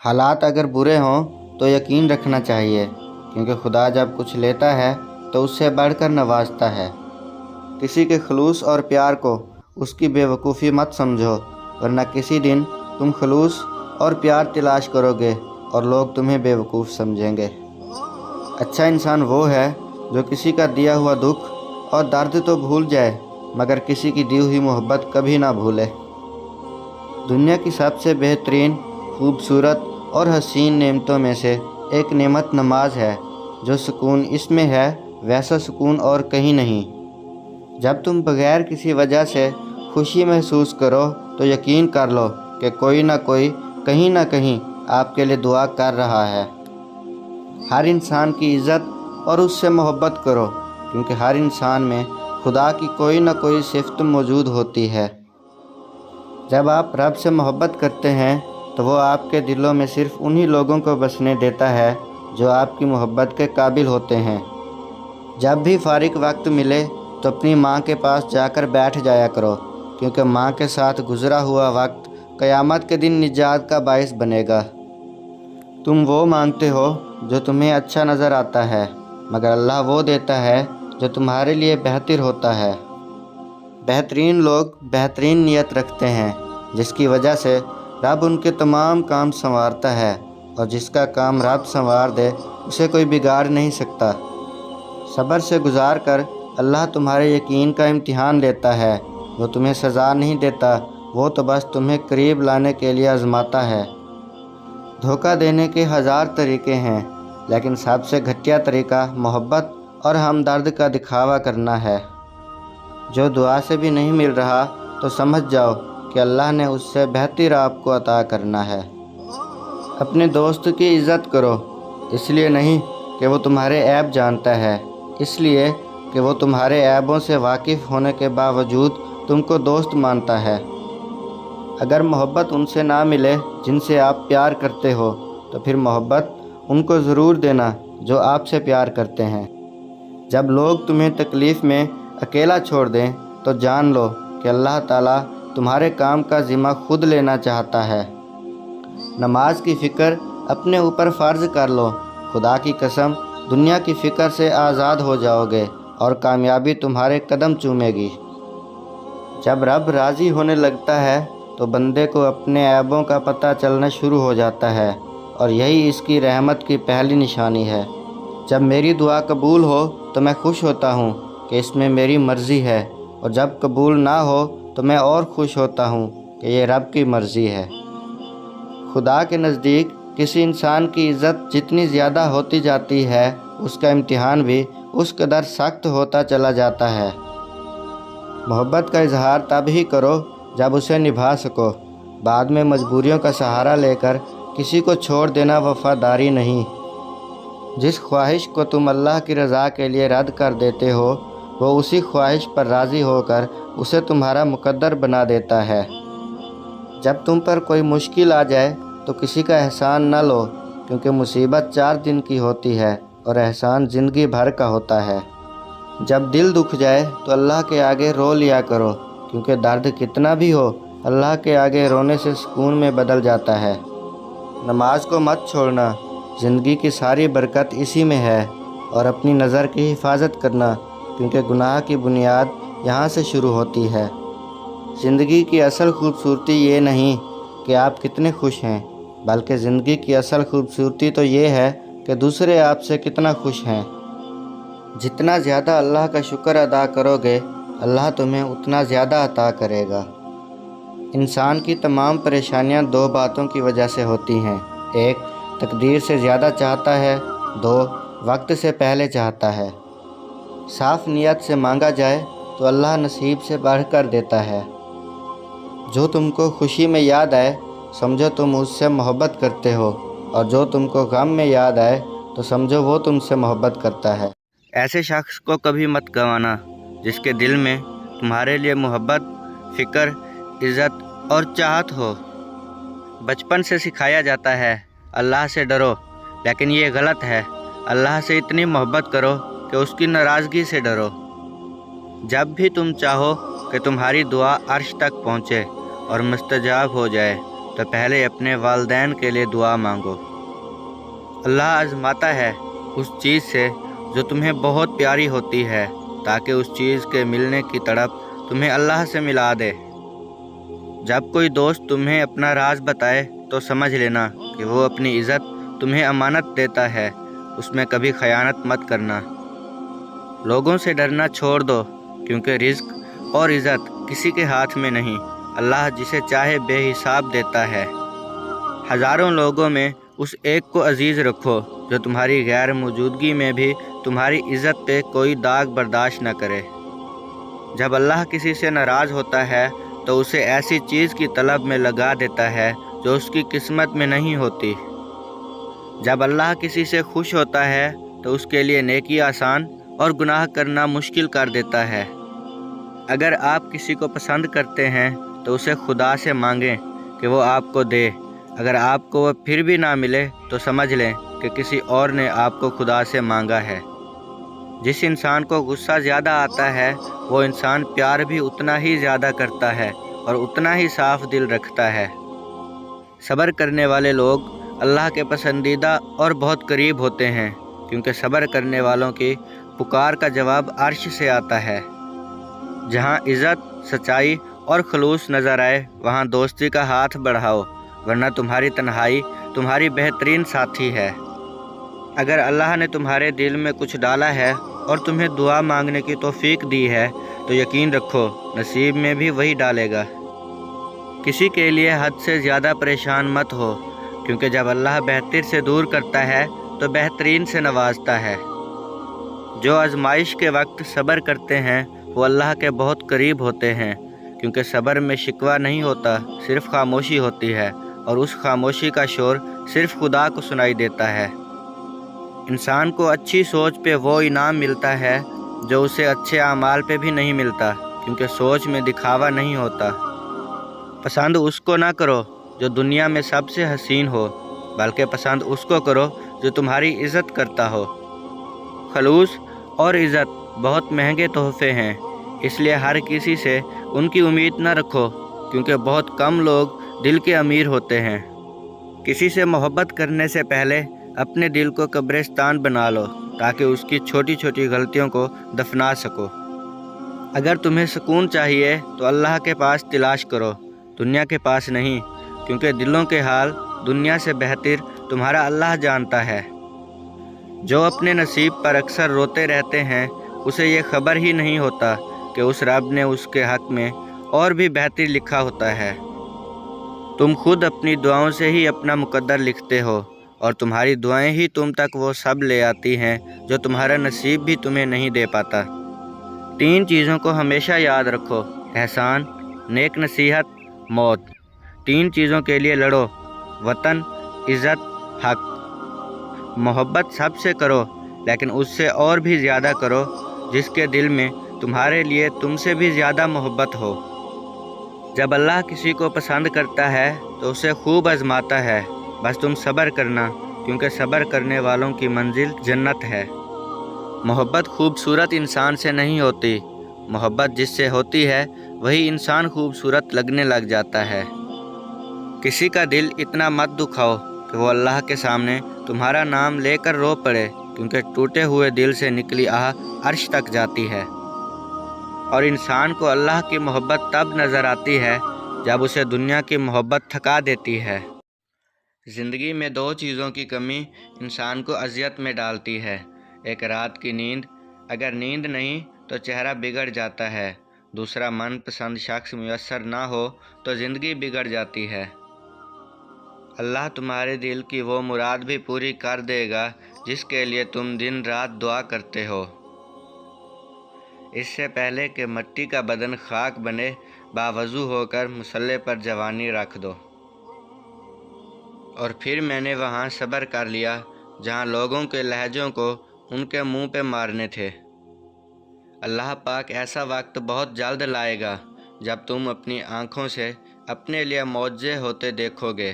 حالات اگر برے ہوں تو یقین رکھنا چاہیے، کیونکہ خدا جب کچھ لیتا ہے تو اس سے بڑھ کر نوازتا ہے۔ کسی کے خلوص اور پیار کو اس کی بے وقوفی مت سمجھو، ورنہ کسی دن تم خلوص اور پیار تلاش کرو گے اور لوگ تمہیں بے وقوف سمجھیں گے۔ اچھا انسان وہ ہے جو کسی کا دیا ہوا دکھ اور درد تو بھول جائے، مگر کسی کی دی ہوئی محبت کبھی نہ بھولے۔ دنیا کی سب سے بہترین، خوبصورت اور حسین نعمتوں میں سے ایک نعمت نماز ہے۔ جو سکون اس میں ہے ویسا سکون اور کہیں نہیں۔ جب تم بغیر کسی وجہ سے خوشی محسوس کرو تو یقین کر لو کہ کوئی نہ کوئی کہیں نہ کہیں آپ کے لیے دعا کر رہا ہے۔ ہر انسان کی عزت اور اس سے محبت کرو، کیونکہ ہر انسان میں خدا کی کوئی نہ کوئی صفت موجود ہوتی ہے۔ جب آپ رب سے محبت کرتے ہیں تو وہ آپ کے دلوں میں صرف انہی لوگوں کو بسنے دیتا ہے جو آپ کی محبت کے قابل ہوتے ہیں۔ جب بھی فارغ وقت ملے تو اپنی ماں کے پاس جا کر بیٹھ جایا کرو، کیونکہ ماں کے ساتھ گزرا ہوا وقت قیامت کے دن نجات کا باعث بنے گا۔ تم وہ مانگتے ہو جو تمہیں اچھا نظر آتا ہے، مگر اللہ وہ دیتا ہے جو تمہارے لیے بہتر ہوتا ہے۔ بہترین لوگ بہترین نیت رکھتے ہیں، جس کی وجہ سے رب ان کے تمام کام سنوارتا ہے، اور جس کا کام رب سنوار دے اسے کوئی بگاڑ نہیں سکتا۔ صبر سے گزار کر اللہ تمہارے یقین کا امتحان لیتا ہے۔ وہ تمہیں سزا نہیں دیتا، وہ تو بس تمہیں قریب لانے کے لیے آزماتا ہے۔ دھوکہ دینے کے ہزار طریقے ہیں، لیکن سب سے گھٹیا طریقہ محبت اور ہمدرد کا دکھاوا کرنا ہے۔ جو دعا سے بھی نہیں مل رہا تو سمجھ جاؤ کہ اللہ نے اس سے بہتر آپ کو عطا کرنا ہے۔ اپنے دوست کی عزت کرو، اس لیے نہیں کہ وہ تمہارے عیب جانتا ہے، اس لیے کہ وہ تمہارے عیبوں سے واقف ہونے کے باوجود تم کو دوست مانتا ہے۔ اگر محبت ان سے نہ ملے جن سے آپ پیار کرتے ہو تو پھر محبت ان کو ضرور دینا جو آپ سے پیار کرتے ہیں۔ جب لوگ تمہیں تکلیف میں اکیلا چھوڑ دیں تو جان لو کہ اللہ تعالیٰ تمہارے کام کا ذمہ خود لینا چاہتا ہے۔ نماز کی فکر اپنے اوپر فرض کر لو، خدا کی قسم دنیا کی فکر سے آزاد ہو جاؤ گے اور کامیابی تمہارے قدم چومے گی۔ جب رب راضی ہونے لگتا ہے تو بندے کو اپنے عیبوں کا پتہ چلنا شروع ہو جاتا ہے، اور یہی اس کی رحمت کی پہلی نشانی ہے۔ جب میری دعا قبول ہو تو میں خوش ہوتا ہوں کہ اس میں میری مرضی ہے، اور جب قبول نہ ہو تو میں اور خوش ہوتا ہوں کہ یہ رب کی مرضی ہے۔ خدا کے نزدیک کسی انسان کی عزت جتنی زیادہ ہوتی جاتی ہے، اس کا امتحان بھی اس قدر سخت ہوتا چلا جاتا ہے۔ محبت کا اظہار تب ہی کرو جب اسے نبھا سکو، بعد میں مجبوریوں کا سہارا لے کر کسی کو چھوڑ دینا وفاداری نہیں۔ جس خواہش کو تم اللہ کی رضا کے لیے رد کر دیتے ہو، وہ اسی خواہش پر راضی ہو کر اسے تمہارا مقدر بنا دیتا ہے۔ جب تم پر کوئی مشکل آ جائے تو کسی کا احسان نہ لو، کیونکہ مصیبت 4 دن کی ہوتی ہے اور احسان زندگی بھر کا ہوتا ہے۔ جب دل دکھ جائے تو اللہ کے آگے رو لیا کرو، کیونکہ درد کتنا بھی ہو اللہ کے آگے رونے سے سکون میں بدل جاتا ہے۔ نماز کو مت چھوڑنا، زندگی کی ساری برکت اسی میں ہے، اور اپنی نظر کی حفاظت کرنا، کیونکہ گناہ کی بنیاد یہاں سے شروع ہوتی ہے۔ زندگی کی اصل خوبصورتی یہ نہیں کہ آپ کتنے خوش ہیں، بلکہ زندگی کی اصل خوبصورتی تو یہ ہے کہ دوسرے آپ سے کتنا خوش ہیں۔ جتنا زیادہ اللہ کا شکر ادا کرو گے، اللہ تمہیں اتنا زیادہ عطا کرے گا۔ انسان کی تمام پریشانیاں 2 باتوں کی وجہ سے ہوتی ہیں: 1 تقدیر سے زیادہ چاہتا ہے، 2 وقت سے پہلے چاہتا ہے۔ صاف نیت سے مانگا جائے تو اللہ نصیب سے بڑھ کر دیتا ہے۔ جو تم کو خوشی میں یاد آئے سمجھو تم اس سے محبت کرتے ہو، اور جو تم کو غم میں یاد آئے تو سمجھو وہ تم سے محبت کرتا ہے۔ ایسے شخص کو کبھی مت گنوانا جس کے دل میں تمہارے لیے محبت، فکر، عزت اور چاہت ہو۔ بچپن سے سکھایا جاتا ہے اللہ سے ڈرو، لیکن یہ غلط ہے۔ اللہ سے اتنی محبت کرو کہ اس کی ناراضگی سے ڈرو۔ جب بھی تم چاہو کہ تمہاری دعا عرش تک پہنچے اور مستجاب ہو جائے، تو پہلے اپنے والدین کے لیے دعا مانگو۔ اللہ آزماتا ہے اس چیز سے جو تمہیں بہت پیاری ہوتی ہے، تاکہ اس چیز کے ملنے کی تڑپ تمہیں اللہ سے ملا دے۔ جب کوئی دوست تمہیں اپنا راز بتائے تو سمجھ لینا کہ وہ اپنی عزت تمہیں امانت دیتا ہے، اس میں کبھی خیانت مت کرنا۔ لوگوں سے ڈرنا چھوڑ دو، کیونکہ رزق اور عزت کسی کے ہاتھ میں نہیں، اللہ جسے چاہے بے حساب دیتا ہے۔ ہزاروں لوگوں میں اس ایک کو عزیز رکھو جو تمہاری غیر موجودگی میں بھی تمہاری عزت پہ کوئی داغ برداشت نہ کرے۔ جب اللہ کسی سے ناراض ہوتا ہے تو اسے ایسی چیز کی طلب میں لگا دیتا ہے جو اس کی قسمت میں نہیں ہوتی۔ جب اللہ کسی سے خوش ہوتا ہے تو اس کے لیے نیکی آسان اور گناہ کرنا مشکل کر دیتا ہے۔ اگر آپ کسی کو پسند کرتے ہیں تو اسے خدا سے مانگیں کہ وہ آپ کو دے۔ اگر آپ کو وہ پھر بھی نہ ملے تو سمجھ لیں کہ کسی اور نے آپ کو خدا سے مانگا ہے۔ جس انسان کو غصہ زیادہ آتا ہے وہ انسان پیار بھی اتنا ہی زیادہ کرتا ہے اور اتنا ہی صاف دل رکھتا ہے۔ صبر کرنے والے لوگ اللہ کے پسندیدہ اور بہت قریب ہوتے ہیں، کیونکہ صبر کرنے والوں کی پکار کا جواب عرش سے آتا ہے۔ جہاں عزت، سچائی اور خلوص نظر آئے وہاں دوستی کا ہاتھ بڑھاؤ، ورنہ تمہاری تنہائی تمہاری بہترین ساتھی ہے۔ اگر اللہ نے تمہارے دل میں کچھ ڈالا ہے اور تمہیں دعا مانگنے کی توفیق دی ہے تو یقین رکھو نصیب میں بھی وہی ڈالے گا۔ کسی کے لیے حد سے زیادہ پریشان مت ہو، کیونکہ جب اللہ بہتر سے دور کرتا ہے تو بہترین سے نوازتا ہے۔ جو آزمائش کے وقت صبر کرتے ہیں وہ اللہ کے بہت قریب ہوتے ہیں، کیونکہ صبر میں شکوہ نہیں ہوتا، صرف خاموشی ہوتی ہے، اور اس خاموشی کا شور صرف خدا کو سنائی دیتا ہے۔ انسان کو اچھی سوچ پہ وہ انعام ملتا ہے جو اسے اچھے اعمال پہ بھی نہیں ملتا، کیونکہ سوچ میں دکھاوا نہیں ہوتا۔ پسند اس کو نہ کرو جو دنیا میں سب سے حسین ہو، بلکہ پسند اس کو کرو جو تمہاری عزت کرتا ہو۔ خلوص اور عزت بہت مہنگے تحفے ہیں، اس لیے ہر کسی سے ان کی امید نہ رکھو، کیونکہ بہت کم لوگ دل کے امیر ہوتے ہیں۔ کسی سے محبت کرنے سے پہلے اپنے دل کو قبرستان بنا لو، تاکہ اس کی چھوٹی چھوٹی غلطیوں کو دفنا سکو۔ اگر تمہیں سکون چاہیے تو اللہ کے پاس تلاش کرو، دنیا کے پاس نہیں، کیونکہ دلوں کے حال دنیا سے بہتر تمہارا اللہ جانتا ہے۔ جو اپنے نصیب پر اکثر روتے رہتے ہیں اسے یہ خبر ہی نہیں ہوتا کہ اس رب نے اس کے حق میں اور بھی بہتر لکھا ہوتا ہے۔ تم خود اپنی دعاؤں سے ہی اپنا مقدر لکھتے ہو، اور تمہاری دعائیں ہی تم تک وہ سب لے آتی ہیں جو تمہارا نصیب بھی تمہیں نہیں دے پاتا۔ 3 چیزوں کو ہمیشہ یاد رکھو: احسان، نیک نصیحت، موت۔ 3 چیزوں کے لیے لڑو: وطن، عزت، حق۔ محبت سب سے کرو، لیکن اس سے اور بھی زیادہ کرو جس کے دل میں تمہارے لیے تم سے بھی زیادہ محبت ہو۔ جب اللہ کسی کو پسند کرتا ہے تو اسے خوب آزماتا ہے، بس تم صبر کرنا، کیونکہ صبر کرنے والوں کی منزل جنت ہے۔ محبت خوبصورت انسان سے نہیں ہوتی، محبت جس سے ہوتی ہے وہی انسان خوبصورت لگنے لگ جاتا ہے۔ کسی کا دل اتنا مت دکھاؤ کہ وہ اللہ کے سامنے تمہارا نام لے کر رو پڑے، کیونکہ ٹوٹے ہوئے دل سے نکلی آہ عرش تک جاتی ہے۔ اور انسان کو اللہ کی محبت تب نظر آتی ہے جب اسے دنیا کی محبت تھکا دیتی ہے۔ زندگی میں 2 چیزوں کی کمی انسان کو اذیت میں ڈالتی ہے: ایک رات کی نیند، اگر نیند نہیں تو چہرہ بگڑ جاتا ہے، دوسرا من پسند شخص میسر نہ ہو تو زندگی بگڑ جاتی ہے۔ اللہ تمہارے دل کی وہ مراد بھی پوری کر دے گا جس کے لیے تم دن رات دعا کرتے ہو۔ اس سے پہلے کہ مٹی کا بدن خاک بنے، باوضو ہو کر مصلے پر جوانی رکھ دو۔ اور پھر میں نے وہاں صبر کر لیا جہاں لوگوں کے لہجوں کو ان کے منہ پہ مارنے تھے۔ اللہ پاک ایسا وقت بہت جلد لائے گا جب تم اپنی آنکھوں سے اپنے لیے معجزے ہوتے دیکھو گے۔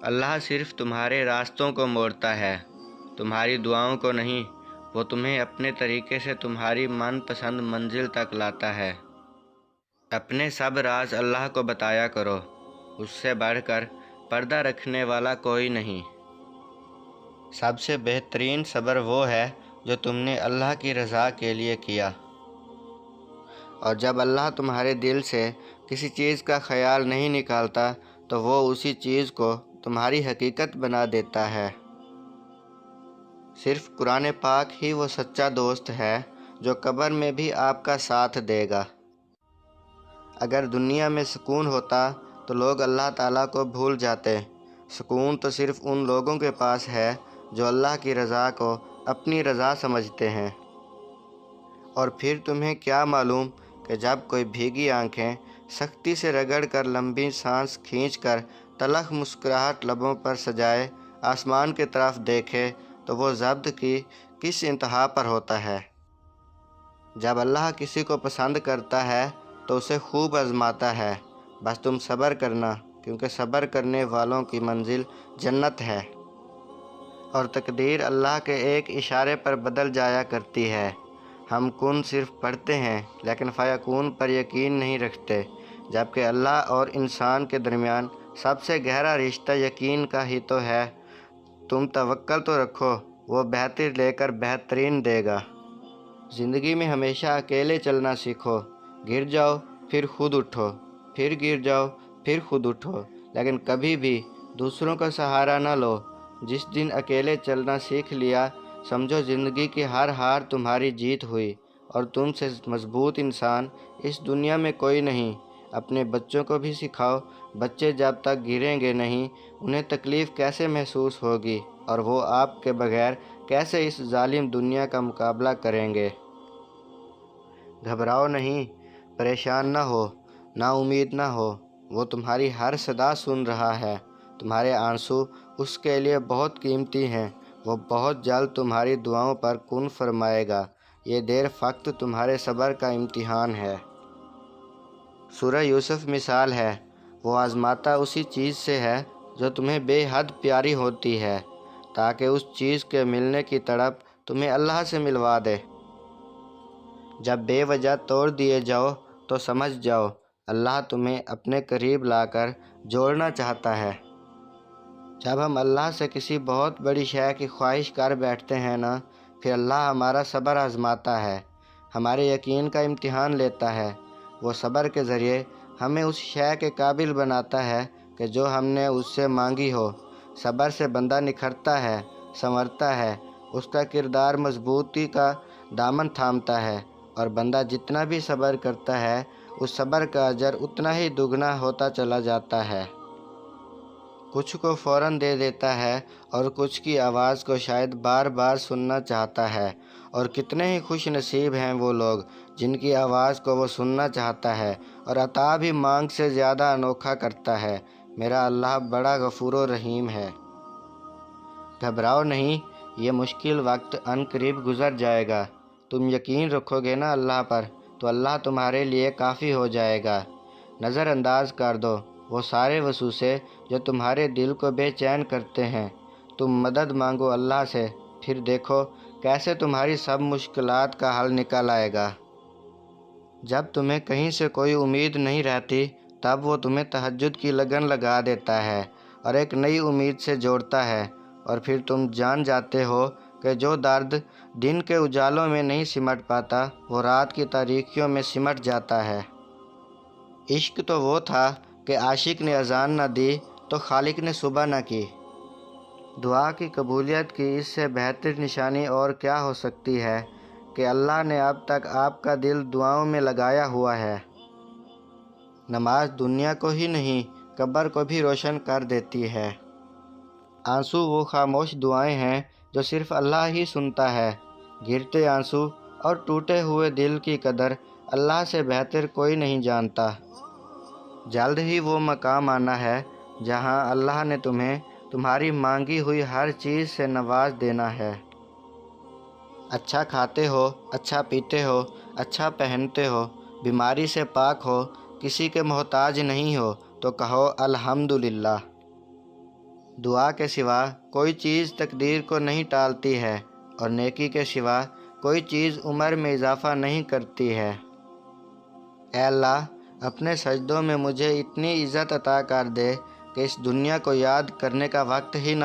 اللہ صرف تمہارے راستوں کو موڑتا ہے، تمہاری دعاؤں کو نہیں۔ وہ تمہیں اپنے طریقے سے تمہاری من پسند منزل تک لاتا ہے۔ اپنے سب راز اللہ کو بتایا کرو، اس سے بڑھ کر پردہ رکھنے والا کوئی نہیں۔ سب سے بہترین صبر وہ ہے جو تم نے اللہ کی رضا کے لیے کیا، اور جب اللہ تمہارے دل سے کسی چیز کا خیال نہیں نکالتا تو وہ اسی چیز کو تمہاری حقیقت بنا دیتا ہے۔ صرف قرآن پاک ہی وہ سچا دوست ہے جو قبر میں بھی آپ کا ساتھ دے گا۔ اگر دنیا میں سکون ہوتا تو لوگ اللہ تعالیٰ کو بھول جاتے۔ سکون تو صرف ان لوگوں کے پاس ہے جو اللہ کی رضا کو اپنی رضا سمجھتے ہیں۔ اور پھر تمہیں کیا معلوم کہ جب کوئی بھیگی آنکھیں سختی سے رگڑ کر لمبی سانس کھینچ کر تلخ مسکراہٹ لبوں پر سجائے آسمان کی طرف دیکھے تو وہ ضبط کی کس انتہا پر ہوتا ہے۔ جب اللہ کسی کو پسند کرتا ہے تو اسے خوب آزماتا ہے، بس تم صبر کرنا، کیونکہ صبر کرنے والوں کی منزل جنت ہے۔ اور تقدیر اللہ کے ایک اشارے پر بدل جایا کرتی ہے۔ ہم کن صرف پڑھتے ہیں لیکن فیکون پر یقین نہیں رکھتے، جبکہ اللہ اور انسان کے درمیان سب سے گہرا رشتہ یقین کا ہی تو ہے۔ تم توکل تو رکھو، وہ بہتر لے کر بہترین دے گا۔ زندگی میں ہمیشہ اکیلے چلنا سیکھو، گر جاؤ پھر خود اٹھو، پھر گر جاؤ پھر خود اٹھو، لیکن کبھی بھی دوسروں کا سہارا نہ لو۔ جس دن اکیلے چلنا سیکھ لیا، سمجھو زندگی کی ہر ہار تمہاری جیت ہوئی، اور تم سے مضبوط انسان اس دنیا میں کوئی نہیں۔ اپنے بچوں کو بھی سکھاؤ، بچے جب تک گریں گے نہیں انہیں تکلیف کیسے محسوس ہوگی، اور وہ آپ کے بغیر کیسے اس ظالم دنیا کا مقابلہ کریں گے۔ گھبراؤ نہیں، پریشان نہ ہو، نا امید نہ ہو، وہ تمہاری ہر صدا سن رہا ہے۔ تمہارے آنسو اس کے لیے بہت قیمتی ہیں، وہ بہت جلد تمہاری دعاؤں پر کن فرمائے گا۔ یہ دیر فقط تمہارے صبر کا امتحان ہے۔ سورہ یوسف مثال ہے، وہ آزماتا اسی چیز سے ہے جو تمہیں بے حد پیاری ہوتی ہے، تاکہ اس چیز کے ملنے کی تڑپ تمہیں اللہ سے ملوا دے۔ جب بے وجہ توڑ دیے جاؤ تو سمجھ جاؤ اللہ تمہیں اپنے قریب لا کر جوڑنا چاہتا ہے۔ جب ہم اللہ سے کسی بہت بڑی شے کی خواہش کر بیٹھتے ہیں نا، پھر اللہ ہمارا صبر آزماتا ہے، ہمارے یقین کا امتحان لیتا ہے۔ وہ صبر کے ذریعے ہمیں اس شے کے قابل بناتا ہے کہ جو ہم نے اس سے مانگی ہو۔ صبر سے بندہ نکھرتا ہے، سنورتا ہے، اس کا کردار مضبوطی کا دامن تھامتا ہے، اور بندہ جتنا بھی صبر کرتا ہے اس صبر کا اجر اتنا ہی دگنا ہوتا چلا جاتا ہے۔ کچھ کو فوراً دے دیتا ہے اور کچھ کی آواز کو شاید بار بار سننا چاہتا ہے، اور کتنے ہی خوش نصیب ہیں وہ لوگ جن کی آواز کو وہ سننا چاہتا ہے، اور عطا بھی مانگ سے زیادہ انوکھا کرتا ہے۔ میرا اللہ بڑا غفور و رحیم ہے۔ گھبراؤ نہیں، یہ مشکل وقت عن قریب گزر جائے گا۔ تم یقین رکھو گے نا اللہ پر تو اللہ تمہارے لیے کافی ہو جائے گا۔ نظر انداز کر دو وہ سارے وسوسے جو تمہارے دل کو بے چین کرتے ہیں۔ تم مدد مانگو اللہ سے، پھر دیکھو کیسے تمہاری سب مشکلات کا حل نکل آئے گا۔ جب تمہیں کہیں سے کوئی امید نہیں رہتی تب وہ تمہیں تہجد کی لگن لگا دیتا ہے اور ایک نئی امید سے جوڑتا ہے، اور پھر تم جان جاتے ہو کہ جو درد دن کے اجالوں میں نہیں سمٹ پاتا وہ رات کی تاریکیوں میں سمٹ جاتا ہے۔ عشق تو وہ تھا کہ عاشق نے اذان نہ دی تو خالق نے صبح نہ کی۔ دعا کی قبولیت کی اس سے بہتر نشانی اور کیا ہو سکتی ہے کہ اللہ نے اب تک آپ کا دل دعاؤں میں لگایا ہوا ہے۔ نماز دنیا کو ہی نہیں قبر کو بھی روشن کر دیتی ہے۔ آنسو وہ خاموش دعائیں ہیں جو صرف اللہ ہی سنتا ہے۔ گرتے آنسو اور ٹوٹے ہوئے دل کی قدر اللہ سے بہتر کوئی نہیں جانتا۔ جلد ہی وہ مقام آنا ہے جہاں اللہ نے تمہیں تمہاری مانگی ہوئی ہر چیز سے نواز دینا ہے۔ اچھا کھاتے ہو، اچھا پیتے ہو، اچھا پہنتے ہو، بیماری سے پاک ہو، کسی کے محتاج نہیں ہو تو کہو الحمدللہ۔ دعا کے سوا کوئی چیز تقدیر کو نہیں ٹالتی ہے، اور نیکی کے سوا کوئی چیز عمر میں اضافہ نہیں کرتی ہے۔ اے اللہ، اپنے سجدوں میں مجھے اتنی عزت عطا کر دے کہ اس دنیا کو یاد کرنے کا وقت ہی نہ